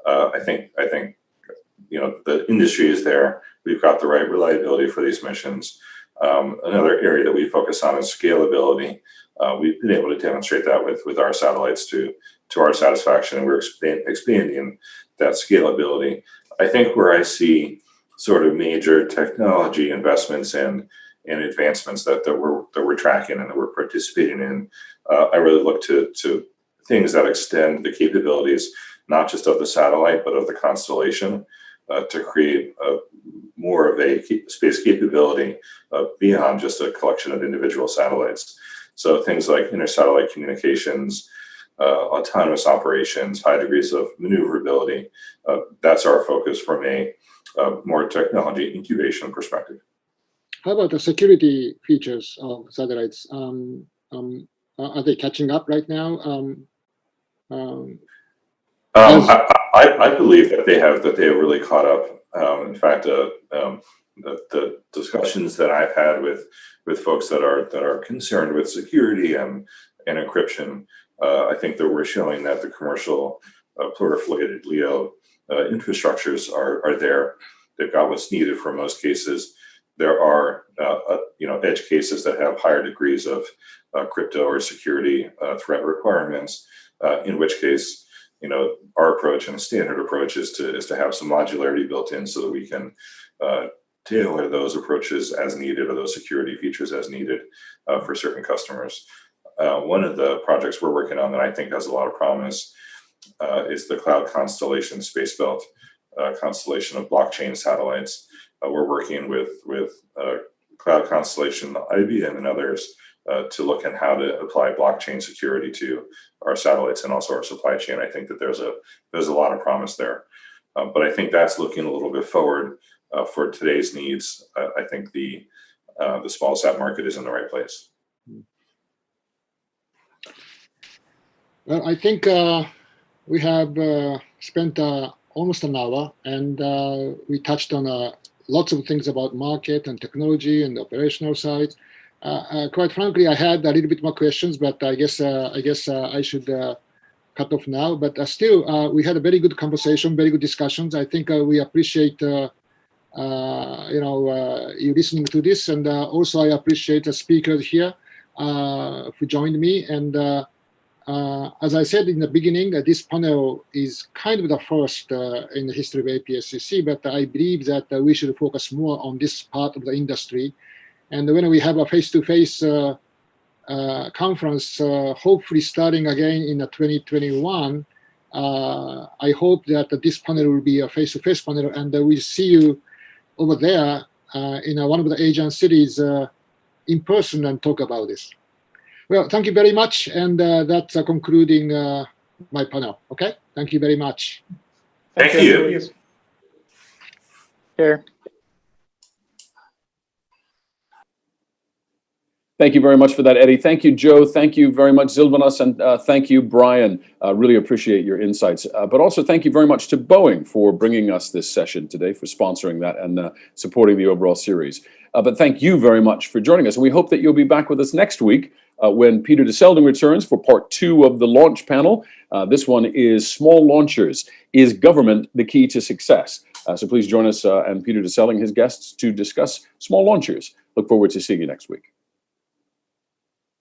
I think the industry is there. We've got the right reliability for these missions. Another area that we focus on is scalability. We've been able to demonstrate that with our satellites to our satisfaction, and we're expanding that scalability. I think where I see sort of major technology investments and advancements that we're tracking and that we're participating in, I really look to things that extend the capabilities, not just of the satellite, but of the constellation, to create more of a space capability beyond just a collection of individual satellites. So things like inter-satellite communications, autonomous operations, high degrees of maneuverability, that's our focus from a more technology incubation perspective.
How about the security features of satellites? Are they catching up right now?
I believe that they have really caught up. In fact, the discussions that I've had with folks that are concerned with security and encryption, I think that we're showing that the commercial proliferated LEO infrastructures are there. They've got what's needed for most cases. There are edge cases that have higher degrees of crypto or security threat requirements. In which case, our approach and a standard approach is to have some modularity built in so that we can tailor those approaches as needed or those security features as needed for certain customers. One of the projects we're working on that I think has a lot of promise is the Cloud Constellation Space Belt constellation of blockchain satellites. We're working with Cloud Constellation, IBM, and others to look at how to apply blockchain security to our satellites and also our supply chain. I think that there's a lot of promise there, but I think that's looking a little bit forward for today's needs. I think the Smallsat market is in the right place.
Well, I think we have spent almost an hour, and we touched on lots of things about market and technology and the operational side. Quite frankly, I had a little bit more questions, but I guess I should cut off now. But still, we had a very good conversation, very good discussions. I think we appreciate you listening to this, and also I appreciate the speakers here who joined me. And as I said in the beginning, this panel is kind of the first in the history of APSCC, but I believe that we should focus more on this part of the industry. And when we have a face-to-face conference, hopefully starting again in 2021, I hope that this panel will be a face-to-face panel, and we'll see you over there in one of the Asian cities in person and talk about this. Well, thank you very much, and that's concluding my panel. Okay, thank you very much.
Thank you.
Here.
Thank you very much for that, Eddie. Thank you, Joe. Thank you very much, Zilvanas, and thank you, Brian. Really appreciate your insights. But also thank you very much to Boeing for bringing us this session today, for sponsoring that and supporting the overall series. But thank you very much for joining us. And we hope that you'll be back with us next week when Peter de Selding returns for part 2 of the launch panel. This one is Small Launchers. Is Government the Key to Success? So please join us and Peter de Selding, his guests, to discuss small launchers. Look forward to seeing you next week.